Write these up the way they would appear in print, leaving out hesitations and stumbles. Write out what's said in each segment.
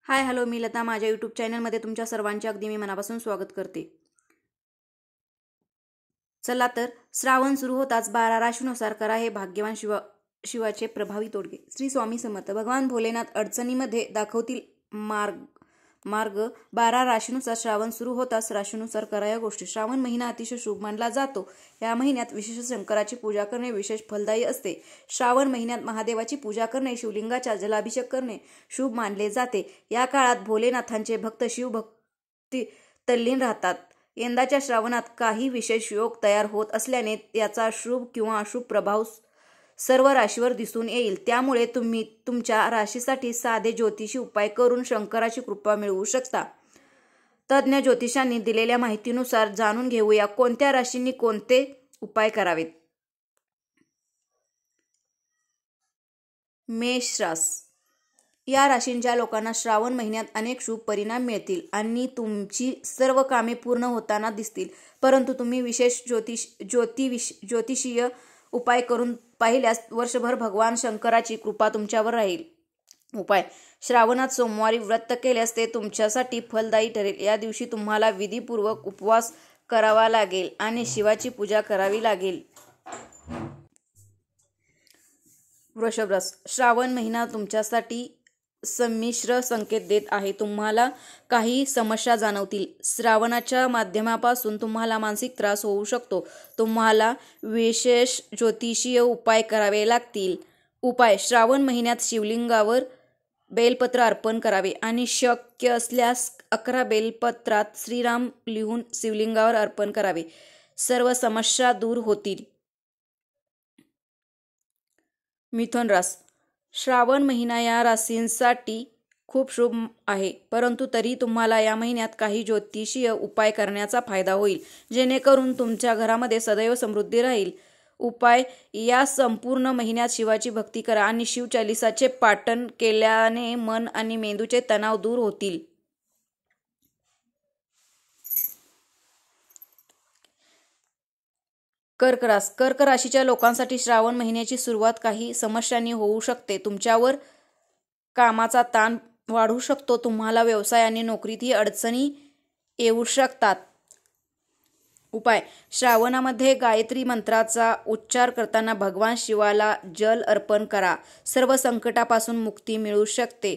Hi hello मी लता माझ्या YouTube चॅनलमध्ये तुमच्या सर्वांचे अगदी मी मनापासून स्वागत करते। चला तर श्रावण सुरू होताच 12 राशीनुसार करा हे भाग्यवान शिवाचे प्रभावी तोडगे। श्री स्वामी समर्थ। भगवान भोलेनाथ अडचणीमध्ये दाखवतील मार्ग 12 राशीनुसार श्रावण सुरू होताच राशीनुसार करा या गोष्टी। श्रावण महिना अतिशय शुभ मानला जातो। या महिन्यात विशेष शंकराची पूजा करणे विशेष फलदायी असते। श्रावण महिन्यात महादेवाची पूजा करणे, शिवलिंगाचा जलाभिषेक करणे शुभ मानले जाते। या काळात भोलेनाथांचे भक्त शिवभक्ती तल्लीन राहतात। यंदाच्या श्रावणात काही विशेष योग तयार होत असल्याने याचा शुभ किंवा अशुभ प्रभाव सर्व राशीवर दिसून येईल। त्यामुळे तुम्ही तुमच्या राशीसाठी साधे ज्योतिषी उपाय करून शंकराची कृपा मिळवू शकता। तज्ञ ज्योतिषांनी दिलेल्या माहितीनुसार जाणून घेऊया कोणत्या राशींनी कोणते उपाय करावेत। मेष रास। या राशींच्या लोकांना श्रावण महिन्यात अनेक शुभ परिणाम मिळतील आणि तुमची सर्व कामे पूर्ण होताना दिसतील। परंतु तुम्ही विशेष ज्योतिषीय उपाय करून पाहिल्यास वर्षभर भगवान शंकराची कृपा तुमच्यावर राहील। उपाय: श्रावणात सोमवारी व्रत केल्यास ते तुमच्यासाठी फलदायी ठरेल। या दिवशी तुम्हाला विधीपूर्वक उपवास करावा लागेल आणि शिवाची पूजा करावी लागेल। वृषभ रास। श्रावण महिना तुमच्यासाठी संमिश्र संकेत देत आहे। तुम्हाला काही समस्या जाणवतील। श्रावणाच्या माध्यमापासून तुम्हाला मानसिक त्रास होऊ शकतो। तुम्हाला विशेष ज्योतिषीय उपाय करावे लागतील। उपाय: श्रावण महिन्यात शिवलिंगावर बेलपत्र अर्पण करावे आणि शक्य असल्यास 11 बेलपत्रात श्रीराम लिहून शिवलिंगावर अर्पण करावे। सर्व समस्या दूर होतील। मिथुन रास। श्रावण महिना या राशींसाठी खूप शुभ आहे, परंतु तरी तुम्हाला या महिन्यात काही ज्योतिषीय उपाय करण्याचा फायदा होईल, जेणेकरून तुमच्या घरामध्ये सदैव समृद्धी राहील। उपाय: या संपूर्ण महिन्यात शिवाची भक्ती करा आणि शिवचालीसाचे पाठन केल्याने मन आणि मेंदूचे तणाव दूर होतील। कर्क रास। कर्क राशीच्या लोकांसाठी श्रावण महिन्याची सुरुवात काही समस्यांनी होऊ शकते। तुमच्यावर कामाचा ताण वाढू शकतो। तुम्हाला व्यवसाय आणि नोकरीतही अडचणी येऊ शकतात। उपाय: श्रावणामध्ये गायत्री मंत्राचा उच्चार करताना भगवान शिवाला जल अर्पण करा। सर्व संकटापासून मुक्ती मिळू शकते।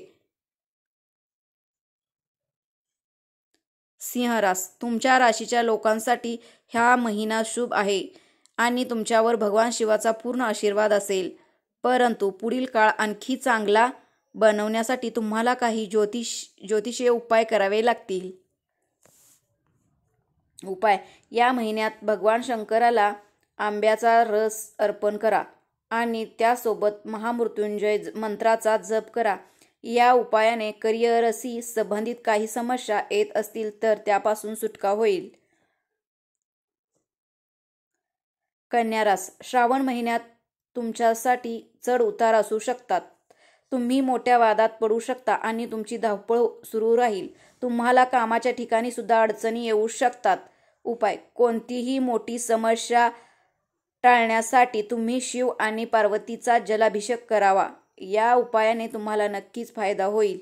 सिंह रास। तुमच्या राशीच्या लोकांसाठी हा महिना शुभ आहे आणि तुमच्यावर भगवान शिवाचा पूर्ण आशीर्वाद असेल। परंतु पुढील काळ आणखी चांगला बनवण्यासाठी तुम्हाला काही ज्योतिषीय उपाय करावे लागतील। उपाय: या महिन्यात भगवान शंकराला आंब्याचा रस अर्पण करा आणि त्यासोबत महामृत्युंजय मंत्राचा जप करा। या उपायाने करिअरशी संबंधित काही समस्या येत असतील तर त्यापासून सुटका होईल। कन्या रास। श्रावण महिन्यात तुमच्यासाठी चढ उतार असू शकतात। तुम्ही मोठ्या वादात पडू शकता आणि तुमची धावपळ सुरू राहील। तुम्हाला कामाच्या ठिकाणी सुद्धा अडचणी येऊ शकतात। उपाय: कोणतीही मोठी समस्या टाळण्यासाठी तुम्ही शिव आणि पार्वतीचा जलाभिषेक करावा। या उपायाने तुम्हाला नक्कीच फायदा होईल।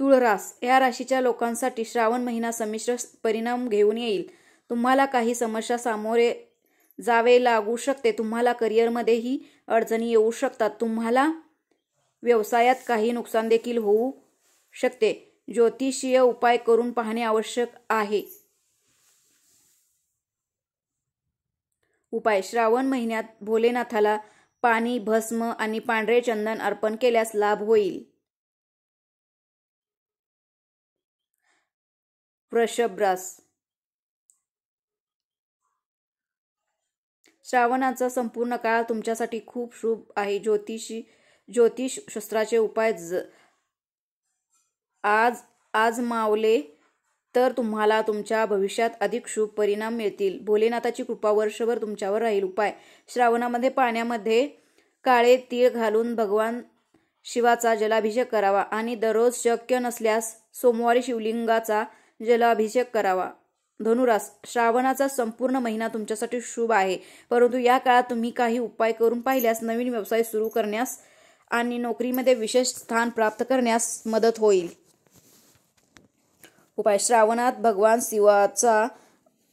तुळ रास। या राशीच्या लोकांसाठी श्रावण महिना संमिश्र परिणाम घेऊन येईल। तुम्हाला काही समस्या सामोरे जावे लागू शकते। तुम्हाला करिअरमध्येही अडचणी येऊ शकतात। तुम्हाला व्यवसायात काही नुकसान देखील होऊ शकते। ज्योतिषीय उपाय करून पाहणे आवश्यक आहे। उपाय: श्रावण महिन्यात भोलेनाथाला पाणी, भस्म आणि पांढरे चंदन अर्पण केल्यास लाभ होईल। वृषभ रास। श्रावणाचा संपूर्ण काळ तुमच्यासाठी खूप शुभ आहे। ज्योतिष शास्त्राचे उपाय आजमावले तर तुम्हाला तुमच्या भविष्यात अधिक शुभ परिणाम मिळतील। भोलेनाथाची कृपा वर्षभर तुमच्यावर राहील। उपाय: श्रावणामध्ये पाण्यामध्ये काळे तीळ घालून भगवान शिवाचा जलाभिषेक करावा आणि दररोज शक्य नसल्यास सोमवारी शिवलिंगाचा जलाभिषेक करावा। धनुरास, श्रावणाचा संपूर्ण महिना तुमच्यासाठी शुभ आहे, परंतु या काळात तुम्ही काही उपाय करून पाहिल्यास नवीन व्यवसाय सुरू करण्यास आणि नोकरीमध्ये विशेष स्थान प्राप्त करण्यास मदत होईल. उपाय: श्रावणात भगवान शिवाचा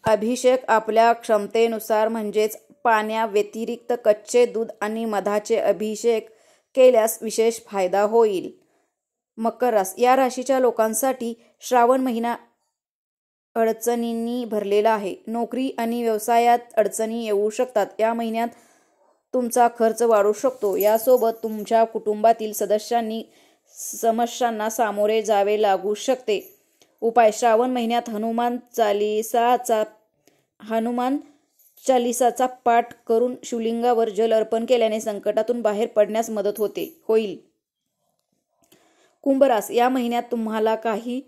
अभिषेक आपल्या क्षमतेनुसार म्हणजेच पाण्याव्यतिरिक्त कच्चे दूध आणि मधाचे अभिषेक केल्यास विशेष फायदा होईल. मकर रास, या राशीच्या लोकांसाठी श्रावण महिना अडचणींनी भरलेला आहे. नोकरी आणि व्यवसायात अडचणी येऊ शकतात. या महिन्यात तुमचा खर्च वाढू शकतो. यासोबत तुमच्या कुटुंबातील सदस्यांनी समस्यांना सामोरे जावे लागू शकते. उपाय: श्रावण महिन्यात हनुमान चालिसाचा पाठ करून शिवलिंगावर जल अर्पण केल्याने संकटातून बाहेर पडण्यास मदत होईल. कुंभ रास, या महिन्यात तुम्हाला काही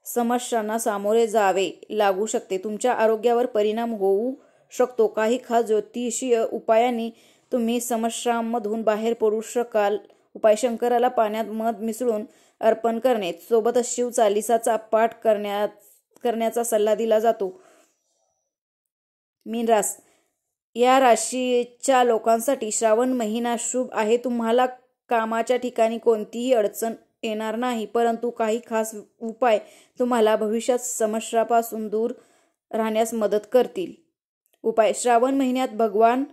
समस्यांना सामोरे जावे लागू शकते. तुमच्या आरोग्यावर परिणाम होऊ शकतो. काही खास ज्योतिषीय उपायांनी तुम्ही समस्यांमधून बाहेर पडू शकाल. उपाय: शंकराला पाण्यात मध मिसळून अर्पण करणे. सोबतच शिव चालिसाचा पाठ करण्याचा सल्ला दिला जातो. मीन रास, या राशीच्या लोकांसाठी श्रावण महिना शुभ आहे. तुम्हाला कामाच्या ठिकाणी कोणतीही अडचण येणार नाही, परंतु काही खास उपाय तुम्हाला भविष्यात समस्यांपासून दूर राहण्यास मदत करतील. उपाय: श्रावण महिन्यात भगवान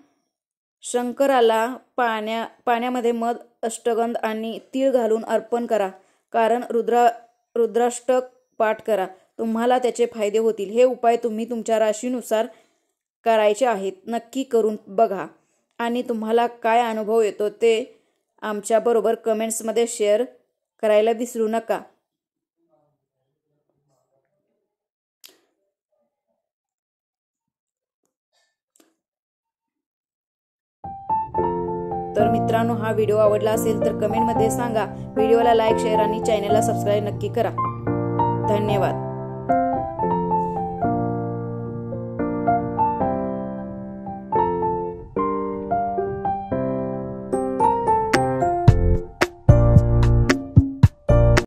शंकराला पाण्यामध्ये मध, अष्टगंध आणि तीळ घालून अर्पण करा. कारण रुद्राष्टक पाठ करा. तुम्हाला त्याचे फायदे होतील. हे उपाय तुम्ही तुमच्या राशीनुसार करायचे आहेत. नक्की करून बघा आणि तुम्हाला काय अनुभव येतो ते आमच्याबरोबर कमेंट्समध्ये शेअर करायला विसरू नका. तर मित्रांनो, हा व्हिडिओ आवडला असेल तर कमेंटमध्ये सांगा. व्हिडिओला लाईक, शेअर आणि चॅनलला सबस्क्राईब नक्की करा. धन्यवाद.